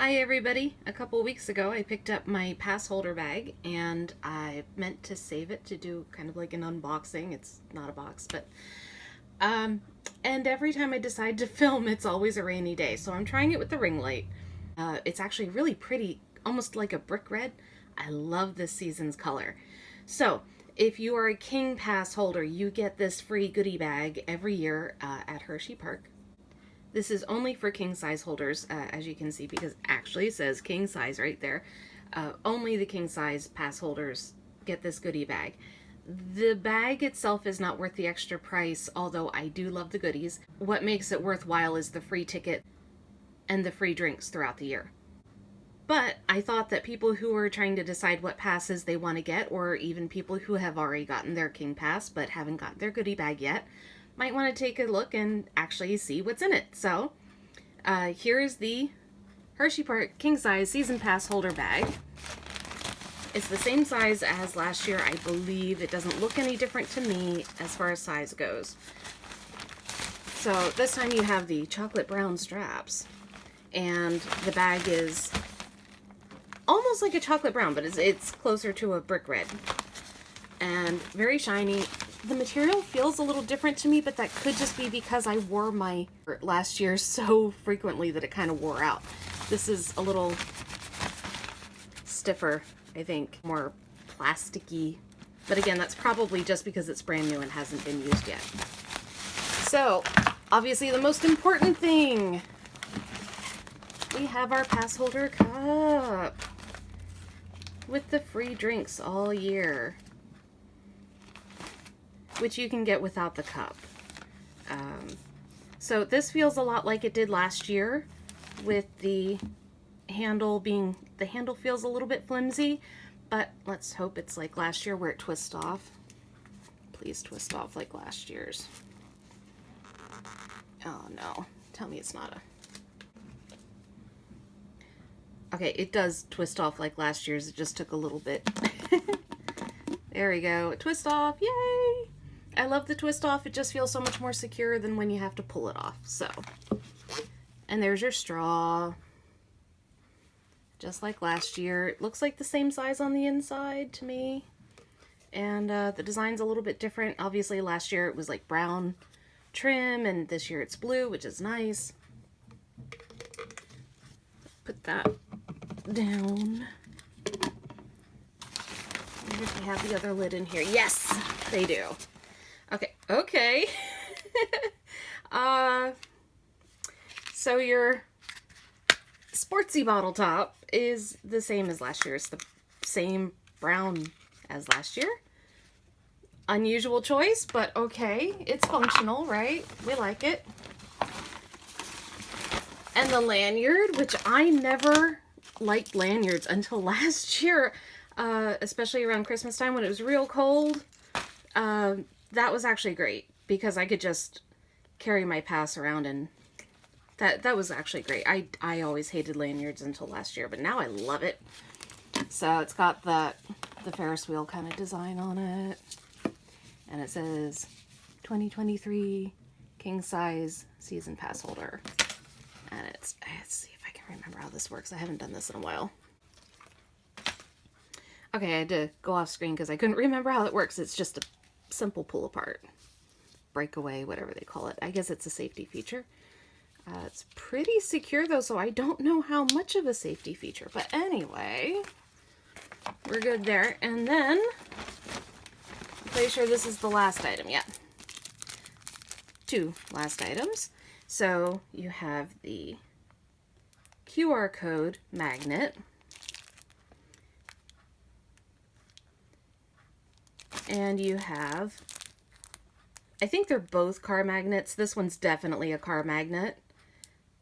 Hi everybody! A couple weeks ago I picked up my pass holder bag and I meant to save it to do kind of like an unboxing. It's not a box, but and every time I decide to film it's always a rainy day, so I'm trying it with the ring light. It's actually really pretty, almost like a brick red. I love this season's color. So if you are a King Pass holder, you get this free goodie bag every year at Hershey Park. This is only for king size holders, as you can see, because it actually says king size right there. Only the king size pass holders get this goodie bag. The bag itself is not worth the extra price, although I do love the goodies. What makes it worthwhile is the free ticket and the free drinks throughout the year. But I thought that people who are trying to decide what passes they want to get, or even people who have already gotten their king pass but haven't gotten their goodie bag yet, might want to take a look and actually see what's in it. So here is the Hershey Park king size season pass holder bag. It's the same size as last year, I believe. It doesn't look any different to me as far as size goes. So this time you have the chocolate brown straps, and the bag is almost like a chocolate brown, but it's closer to a brick red and very shiny. The material feels a little different to me, but that could just be because I wore my last year so frequently that it kind of wore out. This is a little stiffer, I think, more plasticky. But again, that's probably just because it's brand new and hasn't been used yet. So, obviously the most important thing, we have our pass holder cup with the free drinks all year, which you can get without the cup. So this feels a lot like it did last year, with the handle feels a little bit flimsy, but let's hope it's like last year where it twists off. Please twist off like last year's. Oh no, tell me it's not a... Okay, it does twist off like last year's, it just took a little bit. There we go, twist off, yay! I love the twist off. It just feels so much more secure than when you have to pull it off. So, and there's your straw. Just like last year. It looks like the same size on the inside to me. And the design's a little bit different. Obviously last year it was like brown trim, and this year it's blue, which is nice. Put that down. I wonder if they have the other lid in here. Yes, they do. Okay. So your sportsy bottle top is the same as last year. It's the same brown as last year. Unusual choice, but okay. It's functional, right? We like it. And the lanyard, which I never liked lanyards until last year, especially around Christmas time when it was real cold. That was actually great because I could just carry my pass around, and that was actually great. I always hated lanyards until last year, but now I love it. So it's got the Ferris wheel kind of design on it, and it says 2023 king size season pass holder. And let's see if I can remember how this works. I haven't done this in a while. Okay, I had to go off screen because I couldn't remember how it works. It's just a simple pull apart, breakaway, whatever they call it. I guess it's a safety feature. It's pretty secure though, so I don't know how much of a safety feature, but anyway, we're good there. And then I'm pretty sure this is the last item yet. Two last items. So you have the QR code magnet, and you have, I think they're both car magnets. This one's definitely a car magnet.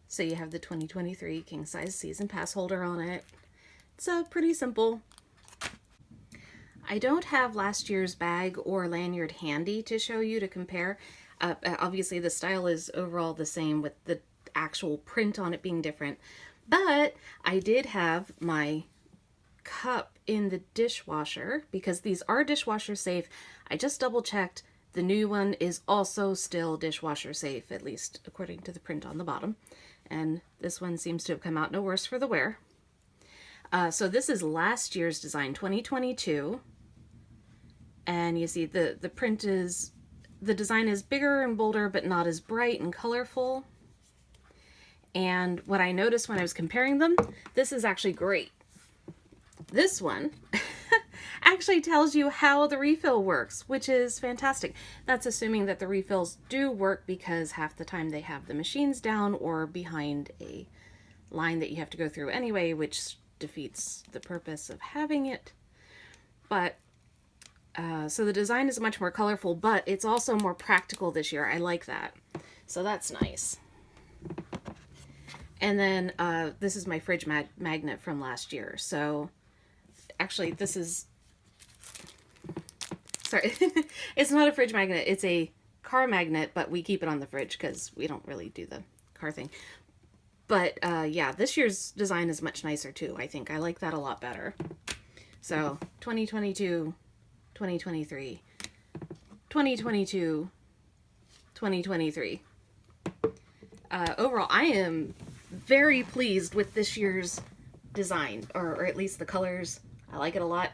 So you have the 2023 king size season pass holder on it. It's pretty simple. I don't have last year's bag or lanyard handy to show you to compare. Obviously the style is overall the same with the actual print on it being different. But I did have my cup in the dishwasher because these are dishwasher safe. I just double checked. The new one is also still dishwasher safe, at least according to the print on the bottom. and this one seems to have come out no worse for the wear. So this is last year's design, 2022. And you see the print is, the design is bigger and bolder, but not as bright and colorful. And what I noticed when I was comparing them, this is actually great. This one actually tells you how the refill works, which is fantastic. That's assuming that the refills do work, because half the time they have the machines down or behind a line that you have to go through anyway, which defeats the purpose of having it. But so the design is much more colorful, but it's also more practical this year. I like that. So that's nice. And then this is my fridge magnet from last year. So actually this is, sorry, it's not a fridge magnet. It's a car magnet, but we keep it on the fridge because we don't really do the car thing. But yeah, this year's design is much nicer too, I think. I like that a lot better. So 2022, 2023, 2022, 2023. Overall, I am very pleased with this year's design, or at least the colors. I like it a lot.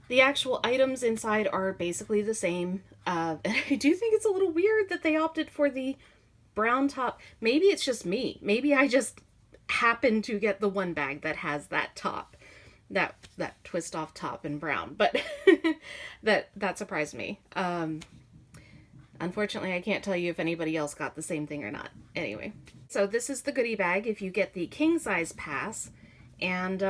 The actual items inside are basically the same. And I do think it's a little weird that they opted for the brown top. Maybe it's just me. Maybe I just happen to get the one bag that has that top, that twist off top in brown, but that surprised me. Unfortunately, I can't tell you if anybody else got the same thing or not. Anyway, so this is the goodie bag if you get the king size pass. And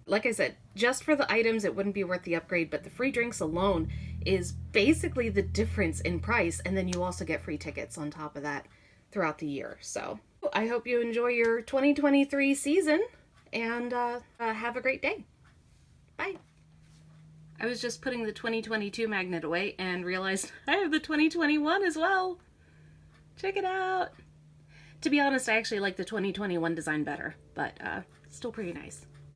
like I said, just for the items, it wouldn't be worth the upgrade, but the free drinks alone is basically the difference in price. And then you also get free tickets on top of that throughout the year. So I hope you enjoy your 2023 season, and have a great day. Bye. I was just putting the 2022 magnet away and realized I have the 2021 as well. Check it out. To be honest, I actually like the 2021 design better, but still pretty nice.